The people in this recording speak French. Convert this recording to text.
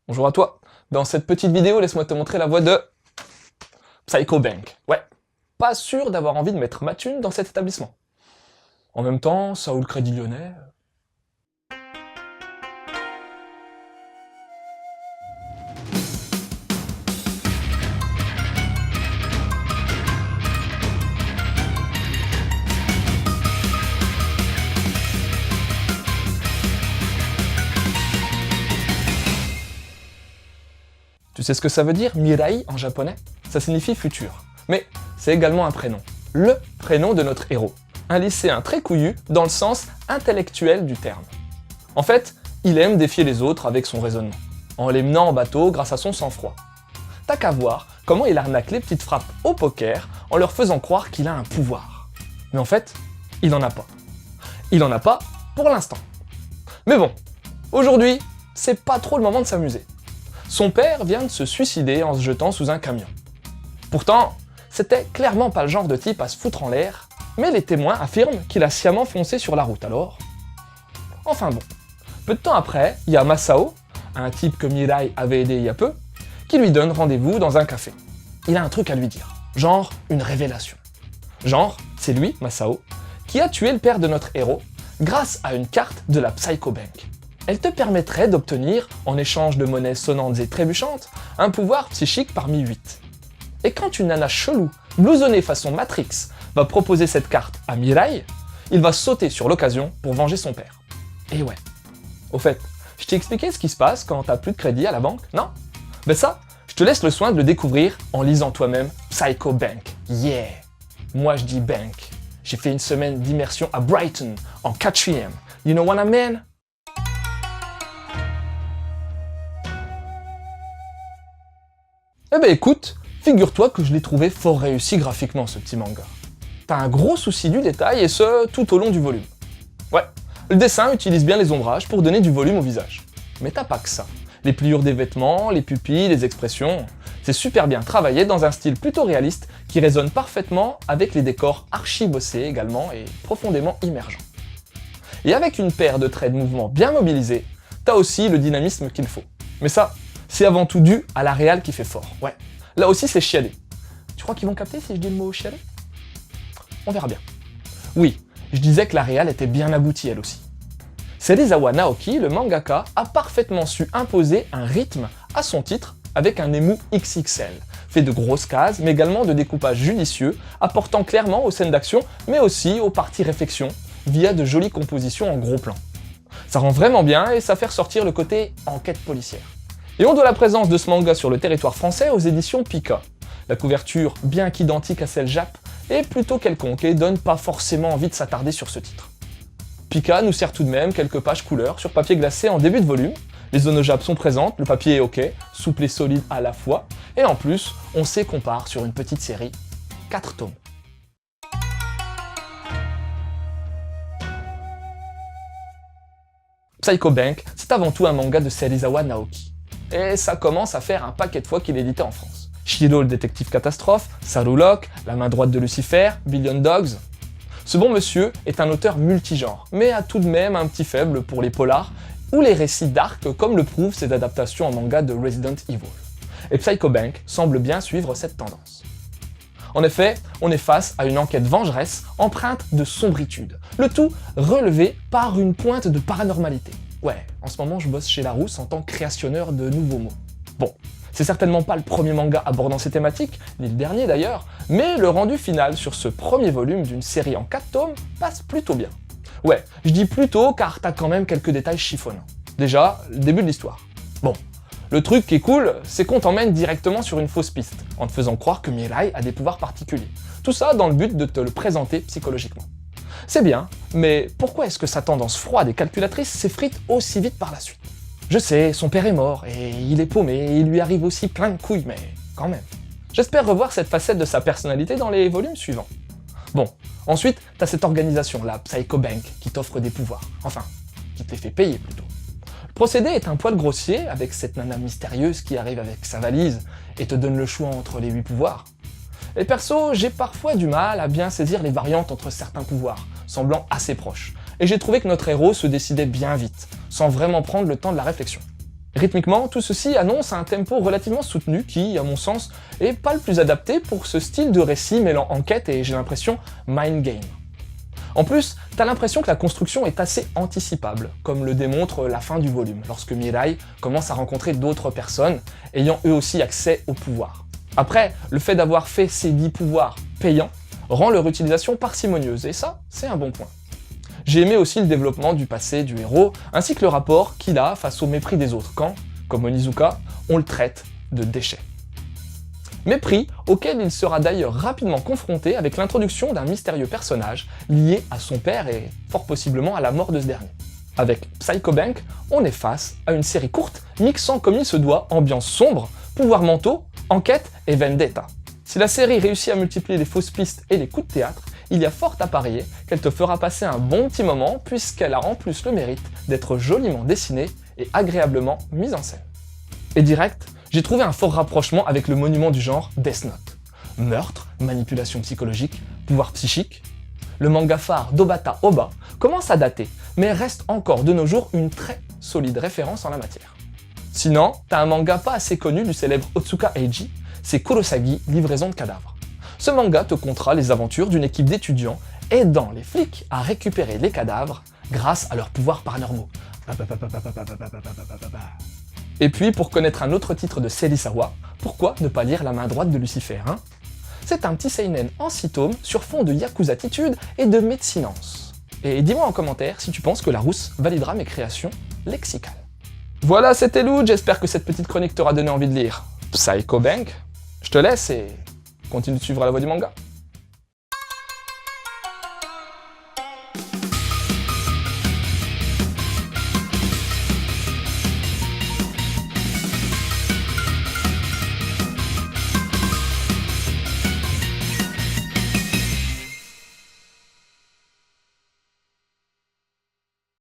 Bonjour à toi. Dans cette petite vidéo, laisse-moi te montrer la voie de Psycho Bank. Ouais, pas sûr d'avoir envie de mettre ma thune dans cet établissement. En même temps, ça ou le Crédit Lyonnais... Tu sais ce que ça veut dire, Mirai, en japonais? Ça signifie futur. Mais c'est également un prénom. Le prénom de notre héros. Un lycéen très couillu dans le sens intellectuel du terme. En fait, il aime défier les autres avec son raisonnement, en les menant en bateau grâce à son sang-froid. T'as qu'à voir comment il arnaque les petites frappes au poker en leur faisant croire qu'il a un pouvoir. Mais en fait, il n'en a pas. Il n'en a pas pour l'instant. Mais bon, aujourd'hui, c'est pas trop le moment de s'amuser. Son père vient de se suicider en se jetant sous un camion. Pourtant, c'était clairement pas le genre de type à se foutre en l'air, mais les témoins affirment qu'il a sciemment foncé sur la route alors. Enfin bon. Peu de temps après, il y a Masao, un type que Mirai avait aidé il y a peu, qui lui donne rendez-vous dans un café. Il a un truc à lui dire, genre une révélation. Genre, c'est lui, Masao, qui a tué le père de notre héros grâce à une carte de la Psycho Bank. Elle te permettrait d'obtenir, en échange de monnaies sonnantes et trébuchantes, un pouvoir psychique parmi 8. Et quand une nana chelou, blousonnée façon Matrix, va proposer cette carte à Mirai, il va sauter sur l'occasion pour venger son père. Et ouais. Au fait, je t'ai expliqué ce qui se passe quand t'as plus de crédit à la banque, non? Ben ça, je te laisse le soin de le découvrir en lisant toi-même Psycho Bank. Yeah! Moi je dis bank. J'ai fait une semaine d'immersion à Brighton, en 4e. You know what I mean? Eh ben écoute, figure-toi que je l'ai trouvé fort réussi graphiquement ce petit manga. T'as un gros souci du détail et ce, tout au long du volume. Ouais, le dessin utilise bien les ombrages pour donner du volume au visage. Mais t'as pas que ça. Les pliures des vêtements, les pupilles, les expressions, c'est super bien travaillé dans un style plutôt réaliste qui résonne parfaitement avec les décors archi bossés également et profondément immergents. Et avec une paire de traits de mouvement bien mobilisés, t'as aussi le dynamisme qu'il faut. Mais ça, c'est avant tout dû à la réal qui fait fort. Ouais, là aussi c'est chialé. Tu crois qu'ils vont capter si je dis le mot chialé? On verra bien. Oui, je disais que la réal était bien aboutie elle aussi. Serizawa Naoki, le mangaka, a parfaitement su imposer un rythme à son titre avec un émou XXL, fait de grosses cases, mais également de découpage judicieux, apportant clairement aux scènes d'action, mais aussi aux parties réflexion, via de jolies compositions en gros plans. Ça rend vraiment bien et ça fait ressortir le côté enquête policière. Et on doit la présence de ce manga sur le territoire français aux éditions Pika. La couverture, bien qu'identique à celle Jap, est plutôt quelconque et donne pas forcément envie de s'attarder sur ce titre. Pika nous sert tout de même quelques pages couleurs sur papier glacé en début de volume, les zones Jap sont présentes, le papier est ok, souple et solide à la fois, et en plus, on sait qu'on part sur une petite série, 4 tomes. Psycho Bank, c'est avant tout un manga de Serizawa Naoki. Et ça commence à faire un paquet de fois qu'il est édité en France. Shiro le détective catastrophe, Sarulok, La main droite de Lucifer, Billion Dogs. Ce bon monsieur est un auteur multigenre, mais a tout de même un petit faible pour les polars ou les récits dark comme le prouvent ses adaptations en manga de Resident Evil. Et Psycho Bank semble bien suivre cette tendance. En effet, on est face à une enquête vengeresse empreinte de sombritude, le tout relevé par une pointe de paranormalité. Ouais, en ce moment je bosse chez Larousse en tant que créationneur de nouveaux mots. Bon, c'est certainement pas le premier manga abordant ces thématiques, ni le dernier d'ailleurs, mais le rendu final sur ce premier volume d'une série en 4 tomes passe plutôt bien. Ouais, je dis plutôt car t'as quand même quelques détails chiffonnants. Déjà, le début de l'histoire. Bon, le truc qui est cool, c'est qu'on t'emmène directement sur une fausse piste, en te faisant croire que Mirai a des pouvoirs particuliers. Tout ça dans le but de te le présenter psychologiquement. C'est bien, mais pourquoi est-ce que sa tendance froide et calculatrice s'effrite aussi vite par la suite? Je sais, son père est mort, et il est paumé, et il lui arrive aussi plein de couilles, mais quand même. J'espère revoir cette facette de sa personnalité dans les volumes suivants. Bon, ensuite, t'as cette organisation, la Psycho Bank, qui t'offre des pouvoirs. Enfin, qui te les fait payer plutôt. Le procédé est un poil grossier, avec cette nana mystérieuse qui arrive avec sa valise, et te donne le choix entre les 8 pouvoirs. Et perso, j'ai parfois du mal à bien saisir les variantes entre certains pouvoirs, semblant assez proches. Et j'ai trouvé que notre héros se décidait bien vite, sans vraiment prendre le temps de la réflexion. Rythmiquement, tout ceci annonce un tempo relativement soutenu qui, à mon sens, est pas le plus adapté pour ce style de récit mêlant enquête et, j'ai l'impression, mind game. En plus, t'as l'impression que la construction est assez anticipable, comme le démontre la fin du volume, lorsque Mirai commence à rencontrer d'autres personnes, ayant eux aussi accès au pouvoir. Après, le fait d'avoir fait ces 10 pouvoirs payants rend leur utilisation parcimonieuse, et ça, c'est un bon point. J'ai aimé aussi le développement du passé du héros, ainsi que le rapport qu'il a face au mépris des autres quand, comme Onizuka, on le traite de déchet. Mépris auquel il sera d'ailleurs rapidement confronté avec l'introduction d'un mystérieux personnage lié à son père et fort possiblement à la mort de ce dernier. Avec Psycho Bank, on est face à une série courte mixant comme il se doit ambiance sombre, pouvoirs mentaux, enquête et vendetta. Si la série réussit à multiplier les fausses pistes et les coups de théâtre, il y a fort à parier qu'elle te fera passer un bon petit moment puisqu'elle a en plus le mérite d'être joliment dessinée et agréablement mise en scène. Et direct, j'ai trouvé un fort rapprochement avec le monument du genre Death Note. Meurtre, manipulation psychologique, pouvoir psychique. Le manga phare d'Obata Oba commence à dater, mais reste encore de nos jours une très solide référence en la matière. Sinon, t'as un manga pas assez connu du célèbre Otsuka Eiji, c'est Kurosagi, livraison de cadavres. Ce manga te contera les aventures d'une équipe d'étudiants aidant les flics à récupérer les cadavres grâce à leurs pouvoirs paranormaux. Et puis, pour connaître un autre titre de Serizawa, pourquoi ne pas lire La main droite de Lucifer, hein? C'est un petit seinen en 6 tomes sur fond de yakuza-attitude et de médecinance. Et dis-moi en commentaire si tu penses que Larousse validera mes créations lexicales. Voilà, c'était Lou, j'espère que cette petite chronique t'aura donné envie de lire Psycho Bank. Je te laisse et continue de suivre la voie du manga.